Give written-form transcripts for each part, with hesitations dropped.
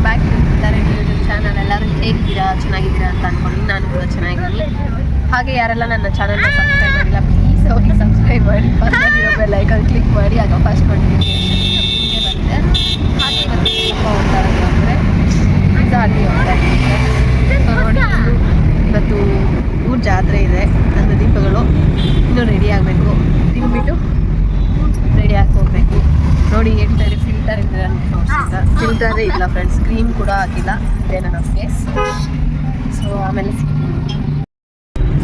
Back to YouTube channel. ಎಲ್ಲರೂ ಹೇಗಿದ್ದೀರಾ, ಚೆನ್ನಾಗಿದ್ದೀರಾ ಅಂತ ಅಂದ್ಕೊಂಡು ನಾನು ಕೂಡ ಚೆನ್ನಾಗಿದ್ದೀನಿ. ಹಾಗೆ ಯಾರೆಲ್ಲ ನನ್ನ ಚಾನಲ್ನ ಸಬ್ಸ್ಕ್ರೈಬ್ ಮಾಡಿಲ್ಲ ಪ್ಲೀಸ್ ಹೋಗಿ ಸಬ್ಸ್ಕ್ರೈಬ್ ಮಾಡಿ, ಪಕ್ಕದಲ್ಲಿರೋ ಬೆಲ್ ಐಕಾನ್ ಕ್ಲಿಕ್ ಮಾಡಿ, ಆಗ ಫಸ್ಟ್ ನೋಟಿಫಿಕೇಶನ್ ನಿಮಗೆ ಬರುತ್ತೆ. ಹಾಗೆ ಇವತ್ತು ಹೋಗ್ತಾ ಇರೋದು ಅಂದರೆ ಪಿಜ್ಜಾ ಅಲ್ಲಿ ಹೋಗ್ತಾ ಇದ್ದೀನಿ. ಸೊ ನೋಡಿ, ಇವತ್ತು ಊರ ಜಾತ್ರೆ ಇದೆ. ನನ್ನ ದೀಪಗಳು ಇನ್ನೂ ರೆಡಿ ಆಗಬೇಕು, ತಿಂದ್ಬಿಟ್ಟು ರೆಡಿ ಆಗಿ ಹೋಗಬೇಕು. ನೋಡಿ ಹೇಳ್ತಾರೆ ಫಿಲ್ಟರ್ ಇದ್ರೆ ಅಂತ ತೋರಿಸಿದ, ಫಿಲ್ಟರೇ ಇಲ್ಲ ಫ್ರೆಂಡ್ಸ್, ಕ್ರೀಮ್ ಕೂಡ ಹಾಕಿಲ್ಲ. ಇದೇ ನನ್ನ ಫೇಸ್. ಸೊ ಆಮೇಲೆ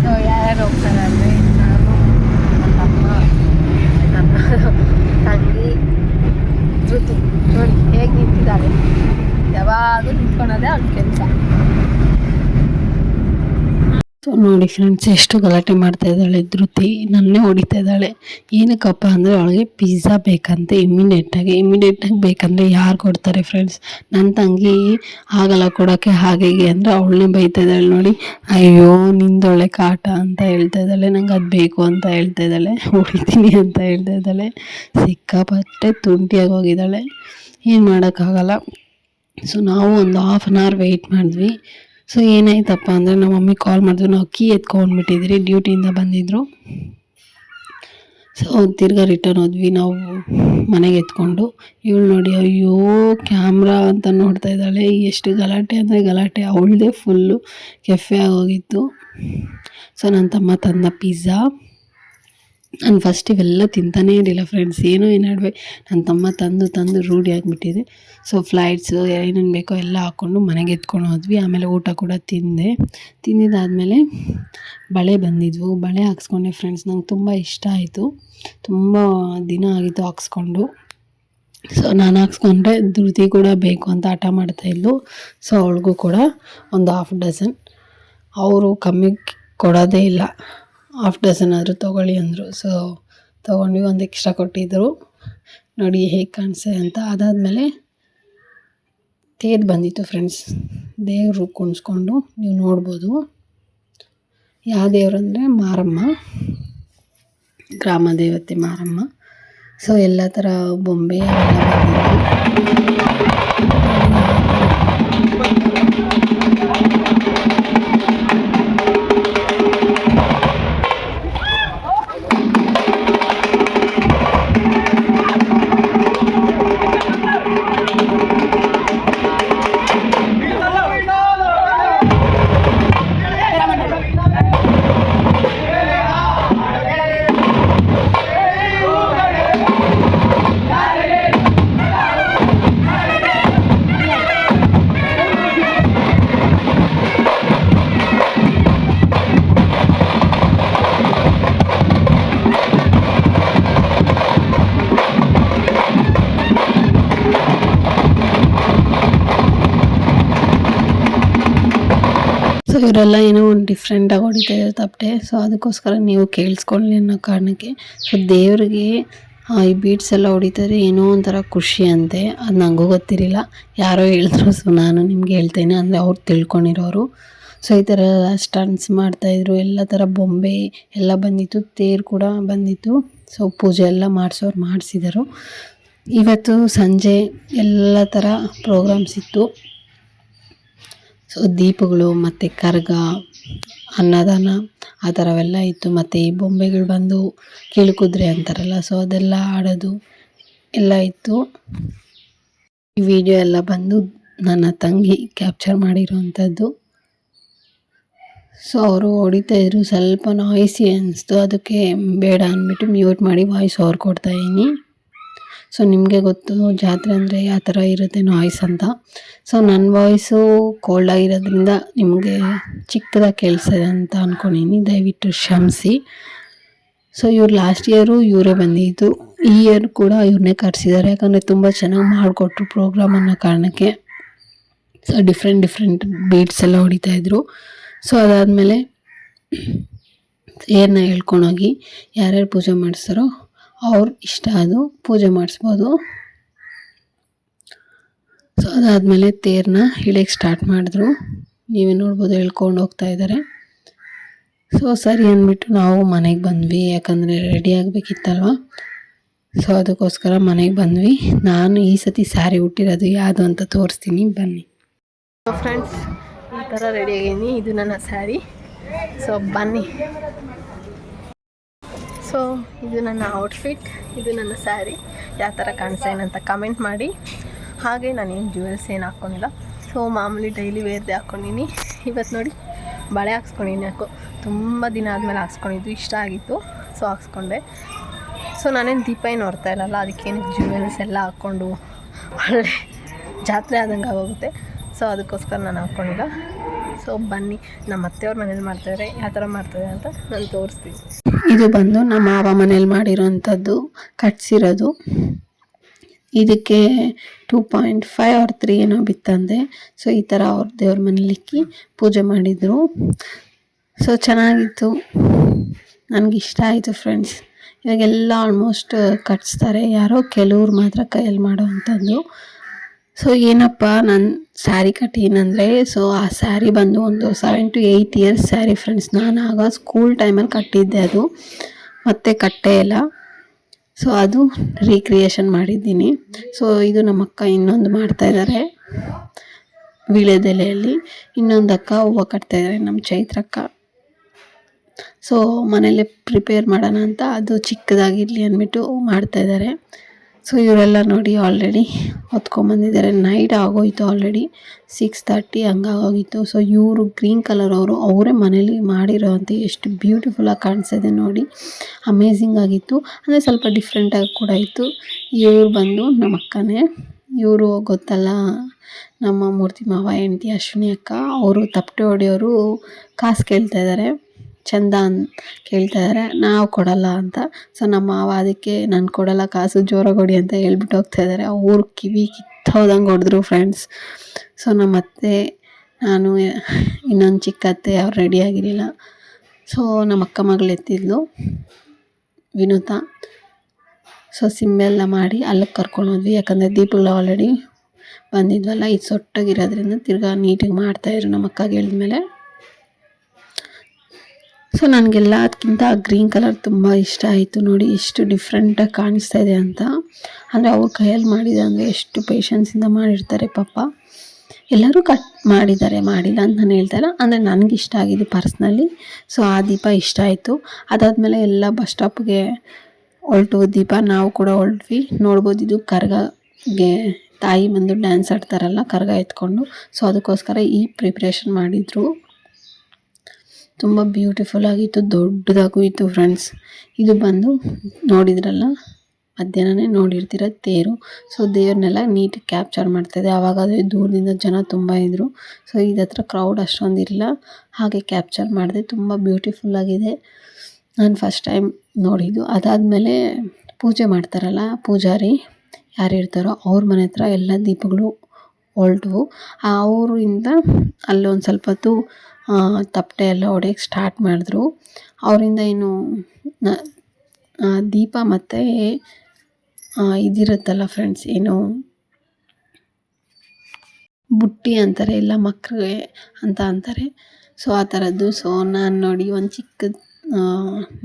ಸೊ ಯಾರ್ಯಾರು ಹೋಗ್ತಾರೆ ಅಂದರೆ ನಾನು, ನನ್ನ ಅಮ್ಮ, ನನ್ನ ತಂಗಿ ಶ್ರುತಿ. ನೋಡಿ ಹೇಗೆ ನಿಂತಿದ್ದಾಳೆ, ಯಾವಾಗಲೂ ನಿಂತ್ಕೊಳೋದೇ ಅವ್ನ ಕೆಲಸ. ಸೊ ನೋಡಿ ಫ್ರೆಂಡ್ಸ್, ಎಷ್ಟು ಗಲಾಟೆ ಮಾಡ್ತಾ ಇದ್ದಾಳೆ ಧೃತಿ, ನನ್ನೇ ಹೊಡಿತಾ ಇದ್ದಾಳೆ. ಏನಕ್ಕಪ್ಪ ಅಂದರೆ ಅವಳಿಗೆ ಪಿಜ್ಜಾ ಬೇಕಂತೆ ಇಮಿಡಿಯೇಟಾಗಿ ಬೇಕಂದರೆ ಯಾರು ಕೊಡ್ತಾರೆ ಫ್ರೆಂಡ್ಸ್? ನನ್ನ ತಂಗಿ ಆಗಲ್ಲ ಕೊಡೋಕ್ಕೆ, ಹಾಗೆ ಅಂದರೆ ಅವಳನ್ನೇ ಬೈತಾ ಇದ್ದಾಳೆ. ನೋಡಿ, ಅಯ್ಯೋ ನಿಂದೊಳ್ಳೆ ಕಾಟ ಅಂತ ಹೇಳ್ತಾ ಇದ್ದಾಳೆ, ನಂಗೆ ಅದು ಬೇಕು ಅಂತ ಹೇಳ್ತಾ ಇದ್ದಾಳೆ, ಹೊಡಿತೀನಿ ಅಂತ ಹೇಳ್ತಾ ಇದ್ದಾಳೆ. ಸಿಕ್ಕಾಪಟ್ಟೆ ತುಂಟಿಯಾಗಿ ಹೋಗಿದ್ದಾಳೆ, ಏನು ಮಾಡೋಕ್ಕಾಗಲ್ಲ. ಸೊ ನಾವು ಒಂದು ಹಾಫ್ ಆನ್ ಅವರ್ ವೆಯ್ಟ್ ಮಾಡಿದ್ವಿ. ಸೊ ಏನಾಯ್ತಪ್ಪ ಅಂದರೆ ನಮ್ಮ ಮಮ್ಮಿ ಕಾಲ್ ಮಾಡಿದ್ರು, ನಾವು ಕೀ ಎತ್ಕೊಂಡ್ಬಿಟ್ಟಿದ್ರಿ, ಡ್ಯೂಟಿಯಿಂದ ಬಂದಿದ್ದರು. ಸೊ ತಿರ್ಗಾ ರಿಟರ್ನ್ ಹೋದ್ವಿ ನಾವು ಮನೆಗೆ ಎತ್ಕೊಂಡು. ಇವಳು ನೋಡಿ, ಅಯ್ಯೋ ಕ್ಯಾಮ್ರಾ ಅಂತ ನೋಡ್ತಾ ಇದ್ದಾಳೆ. ಎಷ್ಟು ಗಲಾಟೆ ಅಂದರೆ ಗಲಾಟೆ, ಅವಳದೇ ಫುಲ್ಲು ಕೆಫೆ ಆಗೋಗಿತ್ತು. ಸೊ ನನ್ನ ತಮ್ಮ ತಂದ ಪಿಜ್ಜಾ. ನಾನು ಫಸ್ಟ್ ಇವೆಲ್ಲ ತಿಂತಾನೇ ಇರಲಿಲ್ಲ ಫ್ರೆಂಡ್ಸ್, ಏನೋ ಏನಾಡ್ವೆ ನನ್ನ ತಮ್ಮ ತಂದು ರೂಢಿ ಆಗಿಬಿಟ್ಟಿದೆ. ಸೊ ಫ್ಲೈಟ್ಸು ಏನೇನು ಬೇಕೋ ಎಲ್ಲ ಹಾಕ್ಕೊಂಡು ಮನೆಗೆ ಎತ್ಕೊಂಡು ಹೋದ್ವಿ. ಆಮೇಲೆ ಊಟ ಕೂಡ ತಿಂದಿದ್ದಾದಮೇಲೆ ಬಳೆ ಬಂದಿದ್ವು, ಬಳೆ ಹಾಕ್ಸ್ಕೊಂಡೆ ಫ್ರೆಂಡ್ಸ್. ನಂಗೆ ತುಂಬ ಇಷ್ಟ ಆಯಿತು, ತುಂಬ ದಿನ ಆಗಿತ್ತು ಹಾಕ್ಸ್ಕೊಂಡು. ಸೊ ನಾನು ಹಾಕ್ಸ್ಕೊಂಡ್ರೆ ಧೃತಿ ಕೂಡ ಬೇಕು ಅಂತ ಹಠ ಮಾಡ್ತಾಯಿದ್ಲು. ಸೊ ಅವಳಿಗೂ ಕೂಡ ಒಂದು ಹಾಫ್ ಡಜನ್, ಅವರು ಕಮ್ಮಿ ಕೊಡೋದೇ ಇಲ್ಲ, ಹಾಫ್ ಡಜನ್ ಆದರೂ ತೊಗೊಳ್ಳಿ ಅಂದರು. ಸೊ ತೊಗೊಂಡ್ವಿ, ಒಂದು ಎಕ್ಸ್ಟ್ರಾ ಕೊಟ್ಟಿದ್ದರು. ನೋಡಿ ಹೇಗೆ ಕಾಣಿಸ್ತೆ ಅಂತ. ಅದಾದಮೇಲೆ ತೇರು ಬಂದಿತ್ತು ಫ್ರೆಂಡ್ಸ್, ದೇವರು ಕುಣಿಸ್ಕೊಂಡು ನೀವು ನೋಡ್ಬೋದು. ಯಾವ ದೇವರು ಅಂದರೆ ಮಾರಮ್ಮ, ಗ್ರಾಮ ದೇವತೆ ಮಾರಮ್ಮ. ಸೊ ಎಲ್ಲ ಥರ ಬೊಂಬೆ ಅವೆಲ್ಲ ಇವರೆಲ್ಲ ಏನೋ ಒಂದು ಡಿಫ್ರೆಂಟಾಗಿ ಹೊಡಿತಾ ಇದ್ದಾರೆ ತಪ್ಪಟೆ. ಸೊ ಅದಕ್ಕೋಸ್ಕರ ನೀವು ಕೇಳಿಸ್ಕೊಳ್ಳಿ ಅನ್ನೋ ಕಾರಣಕ್ಕೆ. ಸೊ ದೇವರಿಗೆ ಈ ಬೀಡ್ಸ್ ಎಲ್ಲ ಹೊಡಿತಾರೆ, ಏನೋ ಒಂಥರ ಖುಷಿ ಅಂತೆ, ಅದು ನನಗೂ ಗೊತ್ತಿರಲಿಲ್ಲ, ಯಾರೋ ಹೇಳಿದ್ರು. ಸೊ ನಾನು ನಿಮ್ಗೆ ಹೇಳ್ತೇನೆ, ಅಂದರೆ ಅವ್ರು ತಿಳ್ಕೊಂಡಿರೋರು. ಸೊ ಈ ಥರ ಸ್ಟಂಟ್ಸ್ ಮಾಡ್ತಾಯಿದ್ರು, ಎಲ್ಲ ಥರ ಬೊಂಬೆ ಎಲ್ಲ ಬಂದಿತ್ತು, ತೇರು ಕೂಡ ಬಂದಿತ್ತು. ಸೊ ಪೂಜೆ ಎಲ್ಲ ಮಾಡಿಸಿದರು. ಇವತ್ತು ಸಂಜೆ ಎಲ್ಲ ಥರ ಪ್ರೋಗ್ರಾಮ್ಸ್ ಇತ್ತು. ಸೊ ದೀಪಗಳು ಮತ್ತು ಕರಗ, ಅನ್ನದಾನ ಆ ಥರವೆಲ್ಲ ಇತ್ತು. ಮತ್ತು ಈ ಬೊಂಬೆಗಳು ಬಂದು ಕೀಳುಕುದುರೆ ಅಂತಾರಲ್ಲ, ಸೊ ಅದೆಲ್ಲ ಆಡೋದು ಎಲ್ಲ ಇತ್ತು. ಈ ವಿಡಿಯೋ ಎಲ್ಲ ಬಂದು ನನ್ನ ತಂಗಿ ಕ್ಯಾಪ್ಚರ್ ಮಾಡಿರೋವಂಥದ್ದು. ಸೊ ಅವರು ಹೊಡಿತಾಯಿದ್ರು, ಸ್ವಲ್ಪ ನಾಯ್ಸಿ ಅನ್ನಿಸ್ತು, ಅದಕ್ಕೆ ಬೇಡ ಅಂದ್ಬಿಟ್ಟು ಮ್ಯೂಟ್ ಮಾಡಿ ವಾಯ್ಸ್ ಓವರ್ ಕೊಡ್ತಾಯಿದ್ದೀನಿ. ಸೊ ನಿಮಗೆ ಗೊತ್ತು ಜಾತ್ರೆ ಅಂದರೆ ಯಾವ ಥರ ಇರುತ್ತೆ ನಾಯ್ಸ್ ಅಂತ. ಸೊ ನನ್ನ ವಾಯ್ಸು ಕೋಲ್ಡ್ ಆಗಿರೋದ್ರಿಂದ ನಿಮಗೆ ಚಿಕ್ಕದಾಗಿ ಕೇಳಿಸಿದೆ ಅಂತ ಅಂದ್ಕೊಂಡಿನಿ, ದಯವಿಟ್ಟು ಕ್ಷಮಿಸಿ. ಸೊ ಇವ್ರು ಲಾಸ್ಟ್ ಇಯರು ಇವರೇ ಬಂದಿದ್ದು, ಈ ಇಯರ್ ಕೂಡ ಇವ್ರನ್ನೇ ಕರೆಸಿದ್ದಾರೆ, ಯಾಕಂದರೆ ತುಂಬ ಚೆನ್ನಾಗಿ ಮಾಡಿಕೊಟ್ರು ಪ್ರೋಗ್ರಾಮ್ ಅನ್ನೋ ಕಾರಣಕ್ಕೆ. ಸೊ ಡಿಫ್ರೆಂಟ್ ಬೀಟ್ಸ್ ಎಲ್ಲ ಹೊಡಿತಾಯಿದ್ರು. ಸೊ ಅದಾದಮೇಲೆ ಏರನ್ನ ಹೇಳ್ಕೊಂಡೋಗಿ ಯಾರ್ಯಾರು ಪೂಜೆ ಮಾಡಿಸ್ತಾರೋ ಅವ್ರು ಇಷ್ಟ ಅದು ಪೂಜೆ ಮಾಡಿಸ್ಬೋದು. ಸೊ ಅದಾದಮೇಲೆ ತೇರನ್ನ ಇಳಿಯಕ್ಕೆ ಸ್ಟಾರ್ಟ್ ಮಾಡಿದ್ರು, ನೀವೇ ನೋಡ್ಬೋದು, ಹೇಳ್ಕೊಂಡು ಹೋಗ್ತಾ ಇದ್ದಾರೆ. ಸೊ ಸರಿ ಅಂದ್ಬಿಟ್ಟು ನಾವು ಮನೆಗೆ ಬಂದ್ವಿ, ಯಾಕಂದರೆ ರೆಡಿ ಆಗಬೇಕಿತ್ತಲ್ವ. ಸೊ ಅದಕ್ಕೋಸ್ಕರ ಮನೆಗೆ ಬಂದ್ವಿ. ನಾನು ಈ ಸತಿ ಸ್ಯಾರಿ ಉಟ್ಟಿರೋದು ಯಾವುದು ಅಂತ ತೋರಿಸ್ತೀನಿ ಬನ್ನಿ. ಫ್ರೆಂಡ್ಸ್, ಈ ಥರ ರೆಡಿ ಆಗೀನಿ. ಇದು ನನ್ನ ಸ್ಯಾರಿ. ಸೊ ಬನ್ನಿ. ಸೊ ಇದು ನನ್ನ ಔಟ್ಫಿಟ್, ಇದು ನನ್ನ ಸ್ಯಾರಿ. ಯಾವ ಥರ ಕಾಣಿಸ್ತಾ ಏನಂತ ಕಮೆಂಟ್ ಮಾಡಿ. ಹಾಗೆ ನಾನೇನು ಜ್ಯುವೆಲ್ಸ್ ಏನು ಹಾಕ್ಕೊಂಡಿಲ್ಲ. ಸೊ ಮಾಮೂಲಿ ಡೈಲಿ ವೇರ್ದೆ ಹಾಕ್ಕೊಂಡಿನಿ. ಇವತ್ತು ನೋಡಿ ಬಳೆ ಹಾಕ್ಸ್ಕೊಂಡಿನಿ. ಯಾಕೋ ತುಂಬ ದಿನ ಆದಮೇಲೆ ಹಾಕ್ಸ್ಕೊಂಡಿದ್ದು, ಇಷ್ಟ ಆಗಿತ್ತು, ಸೊ ಹಾಕ್ಸ್ಕೊಂಡೆ. ಸೊ ನಾನೇನು ದೀಪ ಏನು ಹೊರ್ತಾ ಇಲ್ಲಲ್ಲ, ಅದಕ್ಕೇನು ಜ್ಯುವೆಲ್ಸ್ ಎಲ್ಲ ಹಾಕ್ಕೊಂಡು ಒಳ್ಳೆ ಜಾತ್ರೆ ಆದಂಗೆ ಆಗೋಗುತ್ತೆ. ಸೊ ಅದಕ್ಕೋಸ್ಕರ ನಾನು ಹಾಕ್ಕೊಂಡಿಲ್ಲ. ಸೊ ಬನ್ನಿ, ನಮ್ಮ ಅತ್ತೆಯವ್ರ ಮನೇಲಿ ಮಾಡ್ತಾಯಿದ್ದಾರೆ. ಯಾವ ಥರ ಮಾಡ್ತಾರೆ ಅಂತ ನಾನು ತೋರಿಸ್ತೀನಿ. ಇದು ಬಂದು ನಮ್ಮ ಮಾವ ಮನೇಲಿ ಮಾಡಿರೋವಂಥದ್ದು, ಕಟ್ಸಿರೋದು. ಇದಕ್ಕೆ 2.5 or 3 ಏನೋ ಬಿತ್ತಂದೆ. ಸೊ ಈ ಥರ ಅವ್ರ ದೇವ್ರ ಮನೇಲಿ ಇಕ್ಕಿ ಪೂಜೆ ಮಾಡಿದರು. ಸೊ ಚೆನ್ನಾಗಿತ್ತು, ನನಗಿಷ್ಟ ಆಯಿತು ಫ್ರೆಂಡ್ಸ್. ಇವಾಗೆಲ್ಲ ಆಲ್ಮೋಸ್ಟ್ ಕಟ್ಸ್ತಾರೆ, ಯಾರೋ ಕೆಲವ್ರು ಮಾತ್ರ ಕೈಯಲ್ಲಿ ಮಾಡೋ ಅಂಥದ್ದು. ಸೊ ಏನಪ್ಪ ನನ್ನ ಸ್ಯಾರಿ ಕಟ್ ಏನಂದರೆ, ಸೊ ಆ ಸ್ಯಾರಿ ಬಂದು ಒಂದು 7 to 8 years ಸ್ಯಾರಿ ಫ್ರೆಂಡ್ಸ್. ನಾನು ಆಗ ಸ್ಕೂಲ್ ಟೈಮಲ್ಲಿ ಕಟ್ಟಿದ್ದೆ, ಅದು ಮತ್ತೆ ಕಟ್ಟೇ ಇಲ್ಲ. ಸೊ ಅದು ರೀಕ್ರಿಯೇಷನ್ ಮಾಡಿದ್ದೀನಿ. ಸೊ ಇದು ನಮ್ಮ ಅಕ್ಕ ಇನ್ನೊಂದು ಮಾಡ್ತಾಯಿದ್ದಾರೆ ವೀಳ್ಯದೆಲೆಯಲ್ಲಿ. ಇನ್ನೊಂದು ಅಕ್ಕ ಹೂವು ಕಟ್ತಾಯಿದ್ದಾರೆ, ನಮ್ಮ ಚೈತ್ರಕ್ಕ. ಸೊ ಮನೇಲೆ ಪ್ರಿಪೇರ್ ಮಾಡೋಣ ಅಂತ ಅದು ಚಿಕ್ಕದಾಗಿರಲಿ ಅಂದ್ಬಿಟ್ಟು ಮಾಡ್ತಾಯಿದ್ದಾರೆ. ಸೊ ಇವರೆಲ್ಲ ನೋಡಿ ಆಲ್ರೆಡಿ ಹೊತ್ಕೊಂಬಂದಿದ್ದಾರೆ. ನೈಟ್ ಆಗೋಯಿತು, ಆಲ್ರೆಡಿ 6:30 ಹಂಗಾಗೋಗಿತ್ತು. ಸೊ ಇವರು ಗ್ರೀನ್ ಕಲರ್ ಅವರೇ ಮನೇಲಿ ಮಾಡಿರೋವಂಥ ಎಷ್ಟು ಬ್ಯೂಟಿಫುಲ್ಲಾಗಿ ಕಾಣಿಸ್ತಿದೆ ನೋಡಿ, ಅಮೇಝಿಂಗ್ ಆಗಿತ್ತು. ಅಂದರೆ ಸ್ವಲ್ಪ ಡಿಫ್ರೆಂಟಾಗಿ ಕೂಡ ಇತ್ತು. ಇವ್ರು ಬಂದು ನಮ್ಮ ಅಕ್ಕನೇ. ಇವರು ಗೊತ್ತಲ್ಲ, ನಮ್ಮ ಮೂರ್ತಿ ಮಾವ ಹೆಂಡತಿ ಅಶ್ವಿನಿ ಅಕ್ಕ. ಅವರು ತಪ್ಪಟೆ ಹೊಡೆಯೋರು ಕಾಸು ಕೇಳ್ತಾಯಿದ್ದಾರೆ, ಚಂದ ಕೇಳ್ತಾಯಿದ್ದಾರೆ, ನಾವು ಕೊಡಲ್ಲ ಅಂತ. ಸೊ ನಮ್ಮ ಮಾವ ಅದಕ್ಕೆ ನಾನು ಕೊಡಲ್ಲ ಕಾಸು, ಜೋರಾಗಿ ಹೊಡಿ ಅಂತ ಹೇಳ್ಬಿಟ್ಟು ಹೋಗ್ತಾಯಿದ್ದಾರೆ. ಅವ್ರು ಕಿವಿ ಕಿತ್ತೋದಂಗೆ ಹೊಡೆದ್ರು ಫ್ರೆಂಡ್ಸ್. ಸೊ ನಮ್ಮ ಅತ್ತೆ, ನಾನು, ಇನ್ನೊಂದು ಚಿಕ್ಕ ಅತ್ತೆ, ಅವ್ರು ರೆಡಿಯಾಗಿರಲಿಲ್ಲ. ಸೊ ನಮ್ಮ ಅಕ್ಕ ಮಗಳು ಎತ್ತಿದ್ಲು ವಿನುತಾ. ಸೊ ಸಿಂಬೆಲ್ಲ ಮಾಡಿ ಅಲ್ಲಿಗೆ ಕರ್ಕೊಂಡೋದ್ವಿ, ಯಾಕಂದರೆ ದೀಪಗಳು ಆಲ್ರೆಡಿ ಬಂದಿದ್ವಲ್ಲ. ಇದು ಸೊಟ್ಟಾಗಿರೋದ್ರಿಂದ ತಿರ್ಗಾ ನೀಟಾಗಿ ಮಾಡ್ತಾಯಿದ್ರು ನಮ್ಮ ಅಕ್ಕಗೆ ಹೇಳಿದ್ಮೇಲೆ. ಸೊ ನನಗೆಲ್ಲ ಅದಕ್ಕಿಂತ ಗ್ರೀನ್ ಕಲರ್ ತುಂಬ ಇಷ್ಟ ಆಯಿತು. ನೋಡಿ ಎಷ್ಟು ಡಿಫ್ರೆಂಟಾಗಿ ಕಾಣಿಸ್ತಾ ಇದೆ ಅಂತ. ಅಂದರೆ ಅವ್ರ ಕೈಯಲ್ಲಿ ಮಾಡಿದೆ ಅಂದರೆ ಎಷ್ಟು ಪೇಷನ್ಸಿಂದ ಮಾಡಿರ್ತಾರೆ ಪಾಪ. ಎಲ್ಲರೂ ಕಟ್ ಮಾಡಿದ್ದಾರೆ, ಮಾಡಿಲ್ಲ ಅಂತ ನಾನು ಹೇಳ್ತಾ ಇಲ್ಲ. ಅಂದರೆ ನನಗಿಷ್ಟ ಆಗಿದೆ ಪರ್ಸ್ನಲಿ. ಸೊ ಆ ದೀಪ ಇಷ್ಟ ಆಯಿತು. ಅದಾದಮೇಲೆ ಎಲ್ಲ ಬಸ್ ಸ್ಟಾಪ್ಗೆ ಹೊರಟು ದೀಪ, ನಾವು ಕೂಡ ಹೊರಟ್ವಿ. ನೋಡ್ಬೋದು, ಇದು ಕರ್ಗಗೆ ತಾಯಿ ಬಂದು ಡ್ಯಾನ್ಸ್ ಆಡ್ತಾರಲ್ಲ ಕರ್ಗ ಎತ್ಕೊಂಡು. ಸೊ ಅದಕ್ಕೋಸ್ಕರ ಈ ಪ್ರಿಪ್ರೇಷನ್ ಮಾಡಿದರು. ತುಂಬ ಬ್ಯೂಟಿಫುಲ್ ಆಗಿತ್ತು, ದೊಡ್ಡದಾಗೂ ಇತ್ತು ಫ್ರೆಂಡ್ಸ್. ಇದು ಬಂದು ನೋಡಿದ್ರಲ್ಲ, ಮಧ್ಯಾಹ್ನನೇ ನೋಡಿರ್ತೀರ ತೇರು. ಸೊ ದೇವ್ರನ್ನೆಲ್ಲ ನೀಟಾಗಿ ಕ್ಯಾಪ್ಚರ್ ಮಾಡ್ತಾಯಿದೆ. ಆವಾಗಾದರೆ ದೂರದಿಂದ ಜನ ತುಂಬ ಇದ್ದರು. ಸೊ ಇದತ್ರ ಕ್ರೌಡ್ ಅಷ್ಟೊಂದಿರಲಿಲ್ಲ, ಹಾಗೆ ಕ್ಯಾಪ್ಚರ್ ಮಾಡಿದೆ. ತುಂಬ ಬ್ಯೂಟಿಫುಲ್ಲಾಗಿದೆ. ನಾನು ಫಸ್ಟ್ ಟೈಮ್ ನೋಡಿದ್ದು. ಅದಾದಮೇಲೆ ಪೂಜೆ ಮಾಡ್ತಾರಲ್ಲ, ಪೂಜಾರಿ ಯಾರು ಇರ್ತಾರೋ ಅವ್ರ ಮನೆ ಹತ್ರ ಎಲ್ಲ ದೀಪಗಳು ಹೊರಟವು. ಅವರಿಂದ ಅಲ್ಲೊಂದು ಸ್ವಲ್ಪ ಹೊತ್ತು ತಪ್ಪಟೆ ಎಲ್ಲ ಹೊಡೆಯೋಕ್ಕೆ ಸ್ಟಾರ್ಟ್ ಮಾಡಿದ್ರು. ಅವರಿಂದ ಏನು ದೀಪ ಮತ್ತು ಇದಿರುತ್ತಲ್ಲ ಫ್ರೆಂಡ್ಸ್, ಏನು ಬುಟ್ಟಿ ಅಂತಾರೆ, ಇಲ್ಲ ಮಕ್ಕಳಿಗೆ ಅಂತ ಅಂತಾರೆ. ಸೊ ಆ ಥರದ್ದು. ಸೊ ನಾನು ನೋಡಿ ಒಂದು ಚಿಕ್ಕದು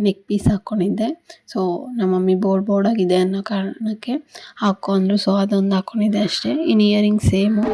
ನೆಕ್ ಪೀಸ್ ಹಾಕ್ಕೊಂಡಿದ್ದೆ. ಸೊ ನಮ್ಮ ಮಮ್ಮಿ ಬೋರ್ಡಾಗಿದೆ ಅನ್ನೋ ಕಾರಣಕ್ಕೆ ಹಾಕ್ಕೊಂಡ್ರು. ಸೊ ಅದೊಂದು ಹಾಕ್ಕೊಂಡಿದ್ದೆ ಅಷ್ಟೇ. ಇನ್ನು ಇಯರಿಂಗ್ ಸೇಮು.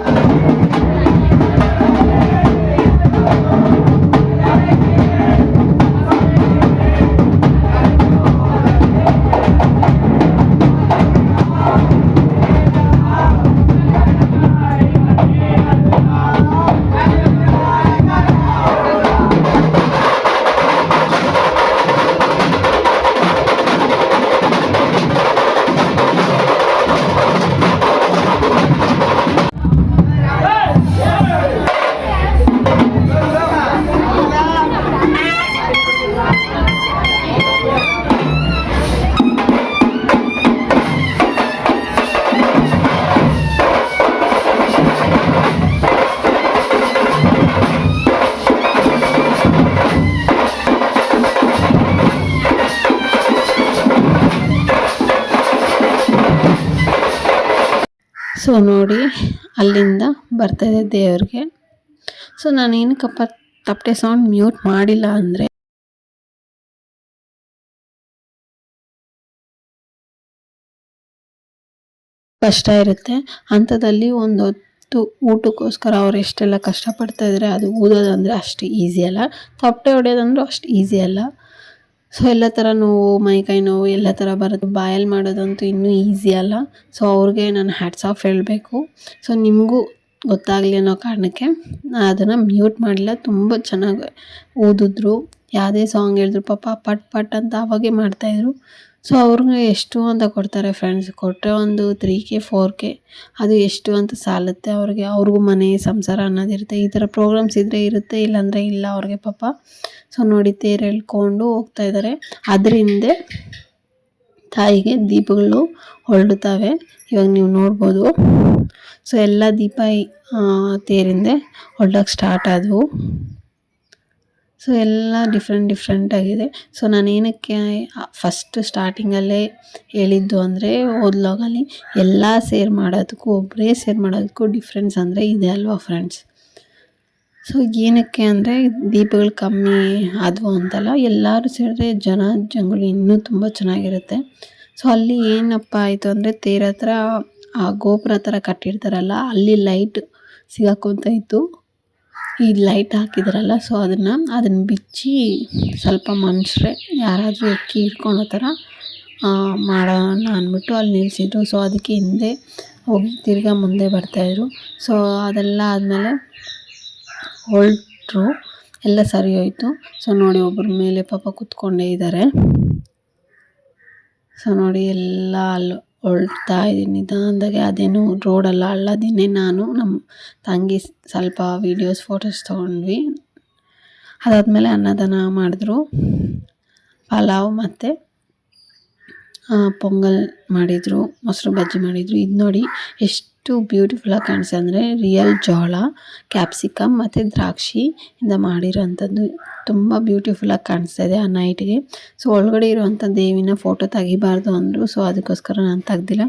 ಸೊ ನೋಡಿ ಅಲ್ಲಿಂದ ಬರ್ತಾಯಿದೆ ದೇವ್ರಿಗೆ. ಸೊ ನಾನು ಏನಕ್ಕಪ್ಪ ತಪ್ಪಟೆ ಸೌಂಡ್ ಮ್ಯೂಟ್ ಮಾಡಿಲ್ಲ ಅಂದರೆ, ಕಷ್ಟ ಇರುತ್ತೆ. ಅಂಥದ್ದಲ್ಲಿ ಒಂದು ಹೊತ್ತು ಊಟಕ್ಕೋಸ್ಕರ ಅವ್ರು ಎಷ್ಟೆಲ್ಲ ಕಷ್ಟಪಡ್ತಾ ಇದ್ದಾರೆ. ಅದು ಊದೋದಂದರೆ ಅಷ್ಟು ಈಸಿ ಅಲ್ಲ, ತಪ್ಪಟೆ ಹೊಡೆಯೋದಂದ್ರೂ ಅಷ್ಟು ಈಸಿ ಅಲ್ಲ. ಸೊ ಎಲ್ಲ ಥರ ನೋವು, ಮೈಕೈ ನೋವು ಎಲ್ಲ ಥರ ಬರೋದು. ಬಾಯಲ್ಲಿ ಮಾಡೋದಂತೂ ಇನ್ನೂ ಈಸಿ ಅಲ್ಲ. ಸೊ ಅವ್ರಿಗೆ ನಾನು ಹ್ಯಾಟ್ಸ್ ಆಫ್ ಹೇಳಬೇಕು. ಸೊ ನಿಮಗೂ ಗೊತ್ತಾಗಲಿ ಅನ್ನೋ ಕಾರಣಕ್ಕೆ ನಾನು ಅದನ್ನು ಮ್ಯೂಟ್ ಮಾಡಲಿಲ್ಲ. ತುಂಬ ಚೆನ್ನಾಗಿ ಓದಿದ್ರು, ಯಾವುದೇ ಸಾಂಗ್ ಹೇಳಿದ್ರು ಪಾಪ ಪಟ್ ಪಟ್ ಅಂತ ಅವಾಗೇ ಮಾಡ್ತಾಯಿದ್ರು. ಸೊ ಅವ್ರಿಗೆ ಎಷ್ಟು ಅಂತ ಕೊಡ್ತಾರೆ ಫ್ರೆಂಡ್ಸ್, ಕೊಟ್ಟರೆ ಒಂದು 3K 4K, ಅದು ಎಷ್ಟು ಅಂತ ಸಾಲುತ್ತೆ ಅವ್ರಿಗೆ. ಅವ್ರಿಗೂ ಮನೆ ಸಂಸಾರ ಅನ್ನೋದಿರುತ್ತೆ. ಈ ಥರ ಪ್ರೋಗ್ರಾಮ್ಸ್ ಇದ್ದರೆ ಇರುತ್ತೆ, ಇಲ್ಲಾಂದರೆ ಇಲ್ಲ ಅವ್ರಿಗೆ ಪಾಪ. ಸೊ ನೋಡಿ ತೇರು ಎಳ್ಕೊಂಡು ಹೋಗ್ತಾ ಇದ್ದಾರೆ. ಅದ್ರ ಹಿಂದೆ ತಾಯಿಗೆ ದೀಪಗಳು ಹೊರಡುತ್ತವೆ, ಇವಾಗ ನೀವು ನೋಡ್ಬೋದು. ಸೊ ಎಲ್ಲ ದೀಪ ತೇರಿಂದೆ ಹೊರಡೋಕ್ಕೆ ಸ್ಟಾರ್ಟ್ ಆದವು. ಸೊ ಎಲ್ಲ ಡಿಫ್ರೆಂಟ್ ಆಗಿದೆ. ಸೊ ನಾನು ಏನಕ್ಕೆ ಫಸ್ಟ್ ಸ್ಟಾರ್ಟಿಂಗಲ್ಲೇ ಹೇಳಿದ್ದು ಅಂದರೆ, ಓದ್ಲಾಗಲ್ಲಿ ಎಲ್ಲ ಸೇರ್ ಮಾಡೋದಕ್ಕೂ ಒಬ್ಬರೇ ಸೇರ್ ಮಾಡೋದಕ್ಕೂ ಡಿಫ್ರೆನ್ಸ್ ಅಂದರೆ ಇದೆ ಅಲ್ವಾ ಫ್ರೆಂಡ್ಸ್. ಸೊ ಏನಕ್ಕೆ ಅಂದರೆ ದೀಪಗಳು ಕಮ್ಮಿ ಆದವು ಅಂತಲ್ಲ, ಎಲ್ಲರೂ ಸೇರಿದ್ರೆ ಜಂಗುಳಿ ಇನ್ನೂ ತುಂಬ ಚೆನ್ನಾಗಿರುತ್ತೆ. ಸೊ ಅಲ್ಲಿ ಏನಪ್ಪ ಆಯಿತು ಅಂದರೆ, ತೇರ ಹತ್ರ ಆ ಗೋಪುರ ಥರ ಕಟ್ಟಿರ್ತಾರಲ್ಲ, ಅಲ್ಲಿ ಲೈಟ್ ಸಿಗಾಕೊಂತ ಇತ್ತು. ಈ ಲೈಟ್ ಹಾಕಿದ್ರಲ್ಲ, ಸೊ ಅದನ್ನು ಬಿಚ್ಚಿ ಸ್ವಲ್ಪ ಮನುಷ್ಯರೇ ಯಾರಾದರೂ ಎಕ್ಕಿ ಇಟ್ಕೊಳೋ ಥರ ಮಾಡೋಣ ಅಂದ್ಬಿಟ್ಟು ಅಲ್ಲಿ ನಿಲ್ಲಿಸಿದ್ರು. ಸೊ ಅದಕ್ಕೆ ಹಿಂದೆ ಹೋಗಿ ತಿರ್ಗಾ ಮುಂದೆ ಬರ್ತಾಯಿದ್ರು. ಸೊ ಅದೆಲ್ಲ ಆದಮೇಲೆ ಹೊರಟ್ರು, ಎಲ್ಲ ಸರಿ ಹೋಯಿತು. ಸೊ ನೋಡಿ ಒಬ್ಬರ ಮೇಲೆ ಪಾಪ ಕೂತ್ಕೊಂಡೇ ಇದ್ದಾರೆ. ಸೊ ನೋಡಿ ಎಲ್ಲ ಅಲ್ಲಿ ಹೊರಡ್ತಾ ಇದ್ದೀನಿ ನಿಧಾನದಾಗೆ. ಅದೇನು ರೋಡಲ್ಲ, ಅಲ್ಲದೇನೆ ನಾನು ನಮ್ಮ ತಂಗಿ ಸ್ವಲ್ಪ ವೀಡಿಯೋಸ್ ಫೋಟೋಸ್ ತೊಗೊಂಡ್ವಿ. ಅದಾದಮೇಲೆ ಅನ್ನದಾನ ಮಾಡಿದ್ರು, ಪಲಾವ್ ಮತ್ತು ಪೊಂಗಲ್ ಮಾಡಿದರು, ಮೊಸರು ಬಜ್ಜಿ ಮಾಡಿದರು. ಇದು ನೋಡಿ ಎಷ್ಟು ಬ್ಯೂಟಿಫುಲ್ಲಾಗಿ ಕಾಣಿಸ್ತೆ ಅಂದರೆ, ರಿಯಲ್ ಜೋಳ, ಕ್ಯಾಪ್ಸಿಕಮ್ ಮತ್ತು ದ್ರಾಕ್ಷಿಯಿಂದ ಮಾಡಿರೋವಂಥದ್ದು. ತುಂಬ ಬ್ಯೂಟಿಫುಲ್ಲಾಗಿ ಕಾಣಿಸ್ತಾ ಇದೆ ಆ ನೈಟ್ಗೆ. ಸೊ ಒಳಗಡೆ ಇರುವಂಥ ದೇವಿನ ಫೋಟೋ ತೆಗಿಬಾರ್ದು ಅಂದರು. ಸೊ ಅದಕ್ಕೋಸ್ಕರ ನಾನು ತೆಗ್ದಿಲ್ಲ,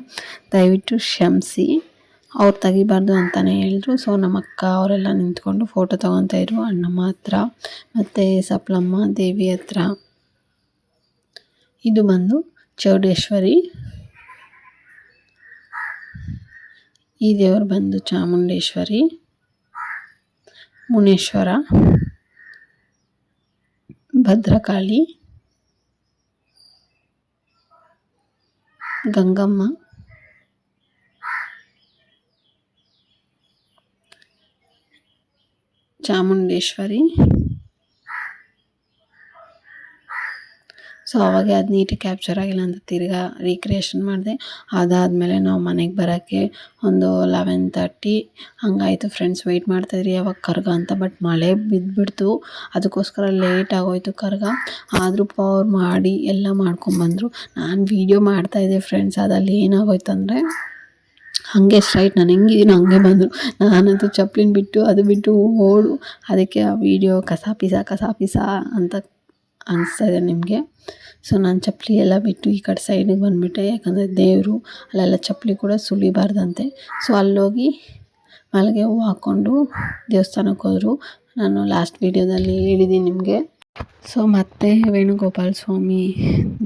ದಯವಿಟ್ಟು ಕ್ಷಮಿಸಿ. ಅವ್ರು ತೆಗಿಬಾರ್ದು ಅಂತಲೇ ಹೇಳಿದ್ರು. ಸೊ ನಮ್ಮ ಅಕ್ಕ ಅವರೆಲ್ಲ ನಿಂತ್ಕೊಂಡು ಫೋಟೋ ತೊಗೊತಾಯಿದ್ರು, ಅಣ್ಣಮ್ಮ ಹತ್ರ ಮತ್ತು ಸಪ್ಲಮ್ಮ ದೇವಿ ಹತ್ರ. ಇದು ಬಂದು ಚೌಡೇಶ್ವರಿ, ಈ ದೇವರು ಬಂದು ಚಾಮುಂಡೇಶ್ವರಿ, ಮುನೇಶ್ವರ, ಭದ್ರಕಾಳಿ, ಗಂಗಮ್ಮ, ಚಾಮುಂಡೇಶ್ವರಿ. ಸೊ ಅವಾಗ ಅದು ನೀಟಾಗಿ ಕ್ಯಾಪ್ಚರ್ ಆಗಿಲ್ಲ ಅಂತ ತಿರ್ಗಾ ರೀಕ್ರಿಯೇಷನ್ ಮಾಡಿದೆ. ಅದಾದಮೇಲೆ ನಾವು ಮನೆಗೆ ಬರೋಕ್ಕೆ ಒಂದು 11:30 ಹಂಗಾಯಿತು ಫ್ರೆಂಡ್ಸ್. ವೆಯ್ಟ್ ಮಾಡ್ತಾಯಿದ್ರಿ ಯಾವಾಗ ಕರ್ಗ ಅಂತ, ಬಟ್ ಮಳೆ ಬಿದ್ದುಬಿಡ್ತು, ಅದಕ್ಕೋಸ್ಕರ ಲೇಟ್ ಆಗೋಯ್ತು ಕರ್ಗ. ಆದರೂ ಪವರ್ ಮಾಡಿ ಎಲ್ಲ ಮಾಡ್ಕೊಂಬಂದರು. ನಾನು ವೀಡಿಯೋ ಮಾಡ್ತಾಯಿದ್ದೆ ಫ್ರೆಂಡ್ಸ್, ಅದಲ್ಲಿ ಏನಾಗೋಯ್ತು ಅಂದರೆ ಹಾಗೆ ಸ್ಟ್ರೈಟ್ ನಾನು ಹೆಂಗಿದ್ದೀನೋ ಹಂಗೆ ಬಂದರು. ನಾನಂತೂ ಚಪ್ಪಲಿನ ಬಿಟ್ಟು ಅದು ಬಿಟ್ಟು ಓಡು, ಅದಕ್ಕೆ ಆ ವೀಡಿಯೋ ಕಸ ಅಂತ ಅನಿಸ್ತಾ ಇದೆ ನಿಮಗೆ. ಸೊ ನಾನು ಚಪ್ಪಲಿ ಎಲ್ಲ ಬಿಟ್ಟು ಈ ಕಡೆ ಸೈಡಿಗೆ ಬಂದುಬಿಟ್ಟೆ, ಯಾಕಂದರೆ ದೇವರು ಅಲ್ಲೆಲ್ಲ ಚಪ್ಪಲಿ ಕೂಡ ಸುಳಿಬಾರ್ದಂತೆ. ಸೊ ಅಲ್ಲೋಗಿ ಮಲ್ಲಿಗೆ ಹೂವು ಹಾಕ್ಕೊಂಡು ದೇವಸ್ಥಾನಕ್ಕೆ ಹೋದರು. ನಾನು ಲಾಸ್ಟ್ ವೀಡಿಯೋದಲ್ಲಿ ಹೇಳಿದ್ದೀನಿ ನಿಮಗೆ. ಸೊ ಮತ್ತೆ ವೇಣುಗೋಪಾಲ ಸ್ವಾಮಿ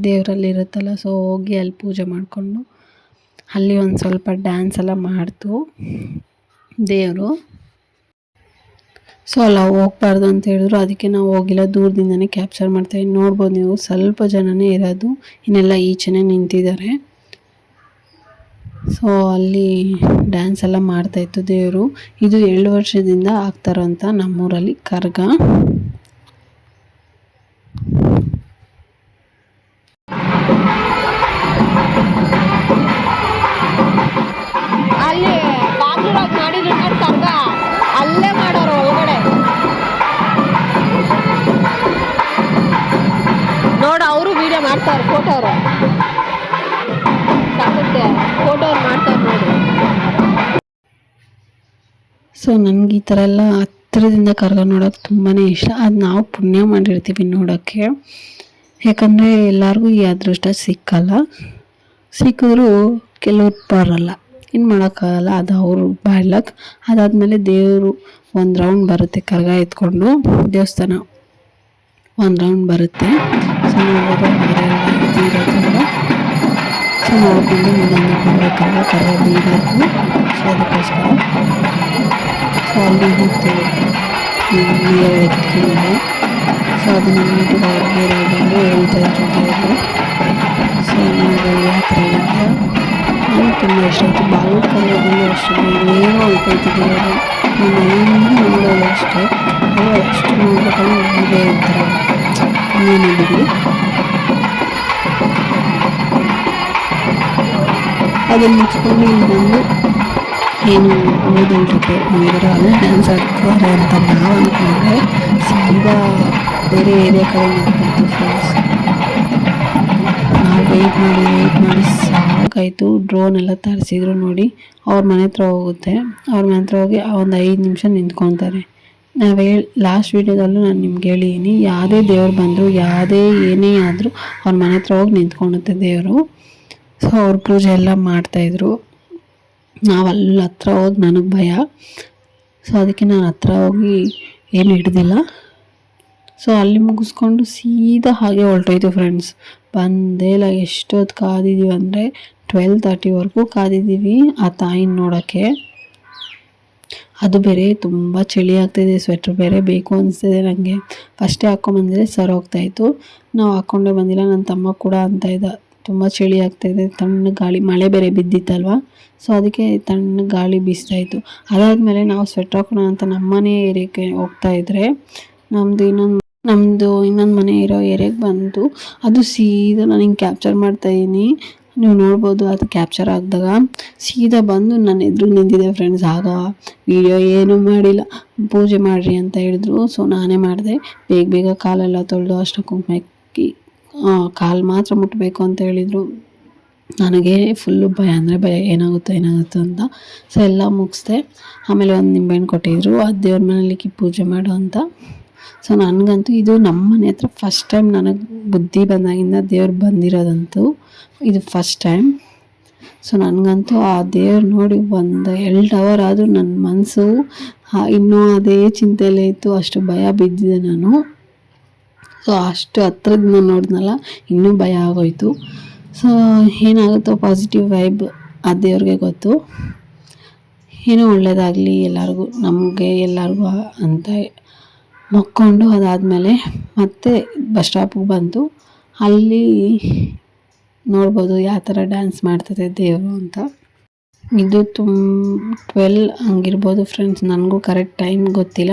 ದೇವರಲ್ಲಿರುತ್ತಲ್ಲ, ಸೊ ಹೋಗಿ ಅಲ್ಲಿ ಪೂಜೆ ಮಾಡಿಕೊಂಡು ಅಲ್ಲಿ ಒಂದು ಸ್ವಲ್ಪ ಡ್ಯಾನ್ಸ್ ಎಲ್ಲ ಮಾಡ್ತು ದೇವರು. ಸೊ ಅಲ್ಲ ಹೋಗ್ಬಾರ್ದು ಅಂತ ಹೇಳಿದ್ರು, ಅದಕ್ಕೆ ನಾವು ಹೋಗಿಲ್ಲ, ದೂರದಿಂದನೇ ಕ್ಯಾಪ್ಚರ್ ಮಾಡ್ತೀವಿ. ನೋಡ್ಬೋದು ನೀವು, ಸ್ವಲ್ಪ ಜನನೇ ಇರೋದು, ಇನ್ನೆಲ್ಲ ಈಚೆನೇ ನಿಂತಿದ್ದಾರೆ. ಸೊ ಅಲ್ಲಿ ಡ್ಯಾನ್ಸ್ ಎಲ್ಲ ಮಾಡ್ತಾಯಿತ್ತು ದೇವರು. ಇದು 2 ವರ್ಷದಿಂದ ಆಗ್ತಾರಂತ ನಮ್ಮೂರಲ್ಲಿ ಕರ್ಗ. ಅಲ್ಲಿ ಬಾಗ್ಲೂರಾಗ ಮಾಡಿದ್ರು ನೋಡಿ ಕರ್ಗ, ಅಲ್ಲೇ ಮಾಡೋರು ಒಳಗಡೆ ನೋಡು. ಅವರು ವಿಡಿಯೋ ಮಾಡ್ತಾರೆ, ಫೋಟೋ ಅವರು ಸಾಕುತ್ತೆ, ಫೋಟೋ ಅವ್ರು ಮಾಡ್ತಾರೆ ನೋಡಿ. ಸೊ ನನಗೆ ಈ ಥರ ಎಲ್ಲ ಹತ್ತಿರದಿಂದ ಕರ್ಗ ನೋಡೋಕೆ ತುಂಬಾ ಇಷ್ಟ. ಅದು ನಾವು ಪುಣ್ಯ ಮಾಡಿರ್ತೀವಿ ನೋಡೋಕ್ಕೆ, ಯಾಕಂದರೆ ಎಲ್ಲರಿಗೂ ಈ ಅದೃಷ್ಟ ಸಿಕ್ಕಲ್ಲ. ಸಿಕ್ಕಿದ್ರೂ ಕೆಲವ್ರು ಬರಲ್ಲ, ಏನು ಮಾಡೋಕ್ಕಾಗಲ್ಲ, ಅದು ಅವರು ಬ್ಯಾಡ್ ಲಕ್. ಅದಾದಮೇಲೆ ದೇವರು ಒಂದು ರೌಂಡ್ ಬರುತ್ತೆ, ಕರ್ಗ ಎತ್ಕೊಂಡು ದೇವಸ್ಥಾನ ಒಂದು ರೌಂಡ್ ಬರುತ್ತೆ. ಸೊ ನೋಡ್ಬೋದು ಸೊ ನೋಡಿಕೊಂಡು ನಿಧಾನಕ್ಕೆ ಬರಬೇಕಲ್ವ ಕರೆ ಬೀಳಬೇಕು. ಸೊ ಅದಕ್ಕೋಸ್ಕರ ಸೊ ಅಲ್ಲಿ ಮತ್ತು ನೀರು ಎತ್ಕೊಂಡಿದೆ. ಸೊ ಅದನ್ನು ನೀಟಾಗಿ ಬೇರೆ ಬಂದು ಹೇಳ್ತಾ ಇದ್ರು ದೇವರು. ಸೊ ನೋಡ್ಬೋದು ಯಾವ ಥರ ಇದೆ. ನನಗೆ ತುಂಬ ಇಷ್ಟ ಆಯಿತು. ಬಾಗಲಕೋಟೆಯಲ್ಲೂ ಅಷ್ಟೇ ಬೇಗ ಹೋಗ್ತಾಯಿತ್ತು ದೇವರು. ನಮ್ಮ ಮನೆಯಿಂದ ನೋಡೋದು ಅಷ್ಟೇ, ಅದು ಅಷ್ಟು ನೋಡ್ಬೇಕಂದ್ರೆ ನಮಗೆ ಒಂಥರ ಇನ್ನೇನು ಬಿಡಿ. ಅದನ್ನು ಮುಚ್ಕೊಂಡು ಇಲ್ಲಿ ಬಂದು ಏನು ಓದಲ್ರಿಗೆ ಇವರು ಅಲ್ಲೇ ಡ್ಯಾನ್ಸ್ ಆಡ್ತಾರೆ ಅಂತ ನಾವು ಅಂದ್ಕೊಂಡ್ರೆ ಸೀದಾ ಬೇರೆ ಏರಿಯಾ ಕಡೆ ನೋಡ್ಕೊಳ್ತೀವಿ ಫ್ರೆಂಡ್ಸ್. ನಾವು ವೆಯ್ಟ್ ಮಾಡಿ ಸಾಕಾಯಿತು. ಡ್ರೋನ್ ಎಲ್ಲ ತರಿಸಿದ್ರು ನೋಡಿ. ಅವ್ರ ಮನೆ ಹತ್ರ ಹೋಗುತ್ತೆ. ಅವ್ರ ಮನೆ ಹತ್ರ ಹೋಗಿ ಒಂದು 5 ನಿಮಿಷ ನಿಂತ್ಕೊತಾರೆ. ನಾವು ಲಾಸ್ಟ್ ವೀಡಿಯೋದಲ್ಲೂ ನಾನು ನಿಮ್ಗೆ ಹೇಳಿದ್ದೀನಿ, ಯಾವುದೇ ದೇವ್ರು ಬಂದರು ಯಾವುದೇ ಏನೇ ಆದರೂ ಅವ್ರ ಮನೆ ಹತ್ರ ಹೋಗಿ ನಿಂತ್ಕೊಳುತ್ತೆ ದೇವರು. ಸೊ ಅವ್ರ ಪೂಜೆ ಎಲ್ಲ ಮಾಡ್ತಾಯಿದ್ರು. ನಾವು ಅಲ್ಲಿ ಹತ್ರ ಹೋಗಿ ನನಗೆ ಭಯ. ಸೊ ಅದಕ್ಕೆ ನಾನು ಹತ್ರ ಹೋಗಿ ಏನು ಹಿಡ್ದಿಲ್ಲ. ಸೊ ಅಲ್ಲಿ ಮುಗಿಸ್ಕೊಂಡು ಸೀದಾ ಹಾಗೆ ಹೊರಟೋಯ್ತು ಫ್ರೆಂಡ್ಸ್. ಬಂದೇ ಇಲ್ಲ. ಎಷ್ಟೊತ್ತು ಕಾದಿದ್ದೀವಿ ಅಂದರೆ 12:30ವರೆಗೂ ಕಾದಿದ್ದೀವಿ ಆ ತಾಯಿನ ನೋಡೋಕ್ಕೆ. ಅದು ಬೇರೆ ತುಂಬ ಚಳಿ ಆಗ್ತಾಯಿದೆ. ಸ್ವೆಟ್ರ್ ಬೇರೆ ಬೇಕು ಅನಿಸ್ತಿದೆ ನನಗೆ. ಫಸ್ಟೇ ಹಾಕ್ಕೊಂಬಂದಿದ್ರೆ ಸರ್ ಹೋಗ್ತಾಯಿತ್ತು. ನಾವು ಹಾಕ್ಕೊಂಡೇ ಬಂದಿಲ್ಲ. ನನ್ನ ತಮ್ಮ ಕೂಡ ಅಂತ ಇದ್ದ ತುಂಬ ಚಳಿ ಆಗ್ತಾಯಿದೆ, ತಣ್ಣ ಗಾಳಿ, ಮಳೆ ಬೇರೆ ಬಿದ್ದಿತ್ತಲ್ವ. ಸೊ ಅದಕ್ಕೆ ತಣ್ಣ ಗಾಳಿ ಬೀಸ್ತಾಯಿತ್ತು. ಅದಾದಮೇಲೆ ನಾವು ಸ್ವೆಟ್ರ್ ಹಾಕೋಣ ಅಂತ ನಮ್ಮನೆ ಏರಿಯಾಕ್ಕೆ ಹೋಗ್ತಾಯಿದ್ರೆ ನಮ್ಮದು ಇನ್ನೊಂದು ಮನೆ ಇರೋ ಏರಿಯಾಗೆ ಬಂತು. ಅದು ಸೀದಾ ನಾನು ಹಿಂಗೆ ಕ್ಯಾಪ್ಚರ್ ಮಾಡ್ತಾಯಿದ್ದೀನಿ, ನೀವು ನೋಡ್ಬೋದು. ಅದು ಕ್ಯಾಪ್ಚರ್ ಆಗಿದಾಗ ಸೀದಾ ಬಂದು ನನ್ನ ಎದುರು ನಿಂತಿದೆ ಫ್ರೆಂಡ್ಸ್. ಆಗ ವಿಡಿಯೋ ಏನೂ ಮಾಡಿಲ್ಲ. ಪೂಜೆ ಮಾಡಿರಿ ಅಂತ ಹೇಳಿದ್ರು. ಸೊ ನಾನೇ ಮಾಡಿದೆ. ಬೇಗ ಕಾಲೆಲ್ಲ ತೊಳೆದು ಅಷ್ಟು ಕುಂಕುಮ ಹಾಕಿ ಕಾಲು ಮಾತ್ರ ಮುಟ್ಟಬೇಕು ಅಂತ ಹೇಳಿದರು. ನನಗೆ ಫುಲ್ಲು ಭಯ ಅಂದರೆ ಭಯ, ಏನಾಗುತ್ತೋ ಅಂತ. ಸೊ ಎಲ್ಲ ಮುಗಿಸ್ದೆ. ಆಮೇಲೆ ಒಂದು ನಿಂಬೆಹಣ್ಣು ಕೊಟ್ಟಿದ್ರು, ಅದು ದೇವ್ರ ಮನೇಲಿಕ್ಕೆ ಪೂಜೆ ಮಾಡು ಅಂತ. ಸೊ ನನಗಂತೂ ಇದು ನಮ್ಮ ಮನೆ ಹತ್ರ ಫಸ್ಟ್ ಟೈಮ್ ನನಗೆ ಬುದ್ಧಿ ಬಂದಾಗಿಂದ ದೇವ್ರು ಬಂದಿರೋದಂತೂ ಇದು ಫಸ್ಟ್ ಟೈಮ್. ಸೊ ನನಗಂತೂ ಆ ದೇವ್ರು ನೋಡಿ 1-2 ಅವರ್ ಆದರೂ ನನ್ನ ಮನಸ್ಸು ಇನ್ನೂ ಅದೇ ಚಿಂತೆಯಲ್ಲೇ ಇತ್ತು. ಅಷ್ಟು ಭಯ ಬಿದ್ದಿದೆ ನಾನು. ಸೊ ಅಷ್ಟು ಹತ್ರದಿಂದ ನೋಡಿದ್ನಲ್ಲ, ಇನ್ನೂ ಭಯ ಆಗೋಯ್ತು. ಸೊ ಏನಾಗುತ್ತೋ ಪಾಸಿಟಿವ್ ವೈಬ್ ಆ ದೇವ್ರಿಗೆ ಗೊತ್ತು. ಏನೋ ಒಳ್ಳೆಯದಾಗಲಿ ಎಲ್ಲರಿಗೂ, ನಮಗೆ ಎಲ್ಲರಿಗೂ ಅಂತ ಮೊಕ್ಕೊಂಡು ಅದಾದಮೇಲೆ ಮತ್ತೆ ಬಸ್ ಸ್ಟಾಪಿಗೆ ಬಂದು ಅಲ್ಲಿ ನೋಡ್ಬೋದು ಯಾವ ಥರ ಡ್ಯಾನ್ಸ್ ಮಾಡ್ತದೆ ದೇವರು ಅಂತ. ಇದು 12 ಹಂಗಿರ್ಬೋದು ಫ್ರೆಂಡ್ಸ್, ನನಗೂ ಕರೆಕ್ಟ್ ಟೈಮ್ ಗೊತ್ತಿಲ್ಲ.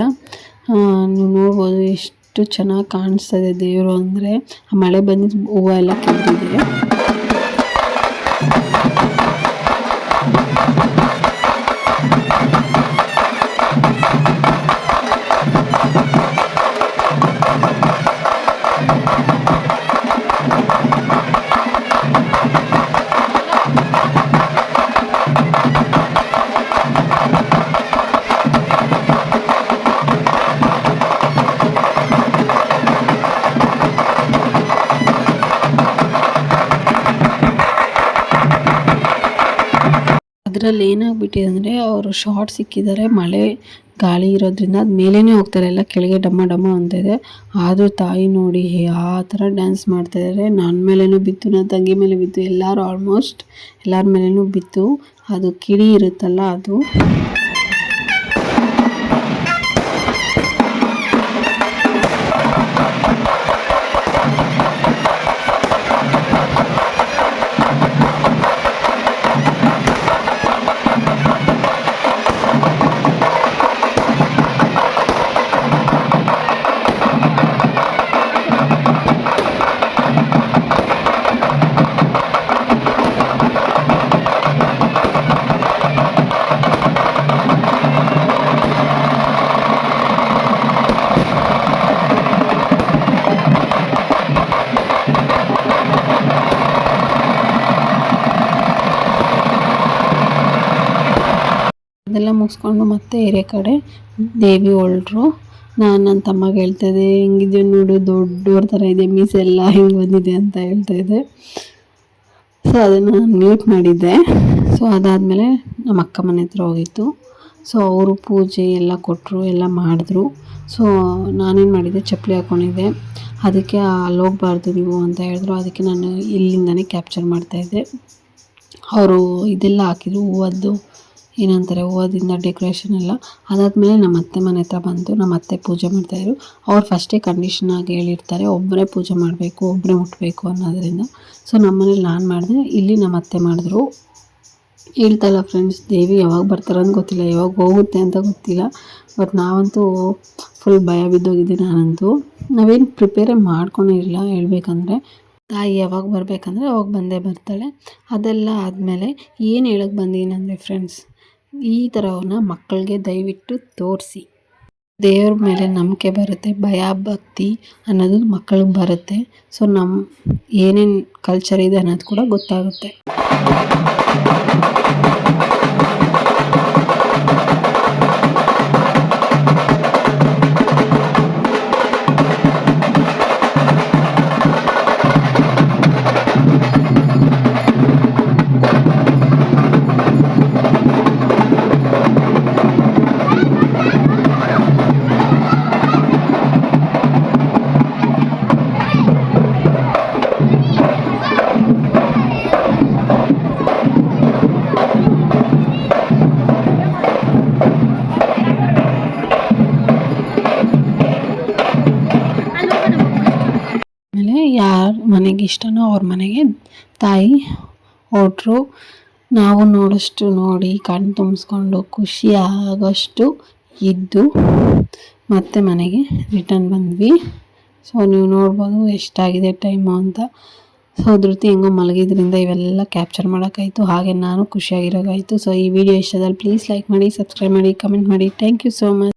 ನೀವು ನೋಡ್ಬೋದು ಎಷ್ಟು ಚೆನ್ನಾಗಿ ಕಾಣಿಸ್ತದೆ ದೇವರು ಅಂದರೆ. ಆ ಮಳೆ ಬಂದಿದ್ದು ಹೂವು ಎಲ್ಲ ಕೆತ್ತಿದೆ. ಅದರಲ್ಲಿ ಏನಾಗ್ಬಿಟ್ಟಿದೆ ಅಂದರೆ ಅವರು ಶಾರ್ಟ್ ಸಿಕ್ಕಿದ್ದಾರೆ. ಮಳೆ ಗಾಳಿ ಇರೋದ್ರಿಂದ ಅದು ಮೇಲೇ ಹೋಗ್ತಾರೆ, ಎಲ್ಲ ಕೆಳಗೆ ಡಮ್ಮ ಅಂತ ಇದೆ. ಆದರೂ ತಾಯಿ ನೋಡಿ ಆ ಥರ ಡ್ಯಾನ್ಸ್ ಮಾಡ್ತಾಯಿದ್ದಾರೆ. ನನ್ನ ಮೇಲೇನೂ ಬಿತ್ತು, ನನ್ನ ತಂಗಿ ಮೇಲೆ ಬಿತ್ತು, ಎಲ್ಲರೂ ಆಲ್ಮೋಸ್ಟ್ ಎಲ್ಲರ ಮೇಲೇನೂ ಬಿತ್ತು. ಅದು ಕಿಡಿ ಇರುತ್ತಲ್ಲ ಅದು. ಅದೆಲ್ಲ ಮುಗಿಸ್ಕೊಂಡು ಮತ್ತೆ ಏರಿಯಾ ಕಡೆ ದೇವಿ ಹೊರಟ್ರು. ನಾನು ನನ್ನ ತಮ್ಮಗೆ ಹೇಳ್ತಾಯಿದ್ದೆ, ಹೆಂಗಿದೆ ನೋಡು, ದೊಡ್ಡವ್ರ ಥರ ಇದೆ, ಮೀಸೆಲ್ಲ ಹಿಂಗೆ ಬಂದಿದೆ ಅಂತ ಹೇಳ್ತಾಯಿದ್ದೆ. ಸೊ ಅದನ್ನು ನಾನು ಮ್ಯೂಟ್ ಮಾಡಿದ್ದೆ. ಸೊ ಅದಾದಮೇಲೆ ನಮ್ಮ ಅಕ್ಕ ಮನೆ ಹತ್ರ ಹೋಗಿತ್ತು. ಸೊ ಅವರು ಪೂಜೆ ಎಲ್ಲ ಕೊಟ್ಟರು, ಎಲ್ಲ ಮಾಡಿದ್ರು. ಸೊ ನಾನೇನು ಮಾಡಿದ್ದೆ, ಚಪ್ಪಲಿ ಹಾಕ್ಕೊಂಡಿದ್ದೆ. ಅದಕ್ಕೆ ಅಲ್ಲಿ ಹೋಗ್ಬಾರ್ದು ನೀವು ಅಂತ ಹೇಳಿದ್ರು. ಅದಕ್ಕೆ ನಾನು ಇಲ್ಲಿಂದನೇ ಕ್ಯಾಪ್ಚರ್ ಮಾಡ್ತಾಯಿದ್ದೆ. ಅವರು ಇದೆಲ್ಲ ಹಾಕಿದ್ರು, ಹೂವದ್ದು ಏನಂತಾರೆ, ಹೂವದಿಂದ ಡೆಕೋರೇಷನ್ ಎಲ್ಲ. ಅದಾದಮೇಲೆ ನಮ್ಮ ಅತ್ತೆ ಮನೆ ಹತ್ರ ಬಂದು ನಮ್ಮ ಅತ್ತೆ ಪೂಜೆ ಮಾಡ್ತಾಯಿದ್ರು. ಅವ್ರು ಫಸ್ಟೇ ಕಂಡೀಷನಾಗಿ ಹೇಳಿರ್ತಾರೆ, ಒಬ್ಬರೇ ಪೂಜೆ ಮಾಡಬೇಕು, ಒಬ್ಬರೇ ಮುಟ್ಟಬೇಕು ಅನ್ನೋದರಿಂದ. ಸೊ ನಮ್ಮನೇಲಿ ನಾನು ಮಾಡಿದೆ, ಇಲ್ಲಿ ನಮ್ಮ ಅತ್ತೆ ಮಾಡಿದ್ರು. ಹೇಳ್ತಾಯಿಲ್ಲ ಫ್ರೆಂಡ್ಸ್, ದೇವಿ ಯಾವಾಗ ಬರ್ತಾರಂತ ಗೊತ್ತಿಲ್ಲ, ಯಾವಾಗ ಹೋಗುತ್ತೆ ಅಂತ ಗೊತ್ತಿಲ್ಲ. ಬಟ್ ನಾವಂತೂ ಫುಲ್ ಭಯ ಬಿದ್ದೋಗಿದ್ದೆ ನಾನಂತೂ. ನಾವೇನು ಪ್ರಿಪೇರೇ ಮಾಡ್ಕೊಂಡಿರಲಿಲ್ಲ ಹೇಳ್ಬೇಕಂದ್ರೆ. ತಾಯಿ ಯಾವಾಗ ಬರಬೇಕಂದ್ರೆ ಅವಾಗ ಬಂದೇ ಬರ್ತಾಳೆ. ಅದೆಲ್ಲ ಆದಮೇಲೆ ಏನು ಹೇಳಕ್ಕೆ ಬಂದೀನಂದರೆ ಫ್ರೆಂಡ್ಸ್, ಈ ಥರವನ್ನ ಮಕ್ಕಳಿಗೆ ದಯವಿಟ್ಟು ತೋರಿಸಿ. ದೇವ್ರ ಮೇಲೆ ನಂಬಿಕೆ ಬರುತ್ತೆ, ಭಯ ಭಕ್ತಿ ಅನ್ನೋದು ಮಕ್ಕಳಿಗೆ ಬರುತ್ತೆ. ಸೊ ನಮ್ಮ ಏನೇನು ಕಲ್ಚರ್ ಇದೆ ಅನ್ನೋದು ಕೂಡ ಗೊತ್ತಾಗುತ್ತೆ. ಆಮೇಲೆ ಯಾರ ಮನೆಗೆ ಇಷ್ಟನೋ ಅವ್ರ ಮನೆಗೆ ತಾಯಿ ಹೊರಟ್ರು. ನಾವು ನೋಡೋಷ್ಟು ನೋಡಿ ಕಣ್ಣು ತುಂಬಿಸ್ಕೊಂಡು ಖುಷಿ ಆಗೋಷ್ಟು ಇದ್ದು ಮತ್ತೆ ಮನೆಗೆ ರಿಟರ್ನ್ ಬಂದ್ವಿ. ಸೊ ನೀವು ನೋಡ್ಬೋದು ಎಷ್ಟಾಗಿದೆ ಟೈಮು ಅಂತ. ಸೊ ಧೃತಿ ಹೆಂಗೋ ಮಲಗಿದ್ರಿಂದ ಇವೆಲ್ಲ ಕ್ಯಾಪ್ಚರ್ ಮಾಡೋಕ್ಕಾಯಿತು, ಹಾಗೆ ನಾನು ಖುಷಿಯಾಗಿರೋಕ್ಕಾಯಿತು. ಸೊ ಈ ವಿಡಿಯೋ ಇಷ್ಟದಲ್ಲಿ ಪ್ಲೀಸ್ ಲೈಕ್ ಮಾಡಿ, ಸಬ್ಸ್ಕ್ರೈಬ್ ಮಾಡಿ, ಕಮೆಂಟ್ ಮಾಡಿ. Thank you so much.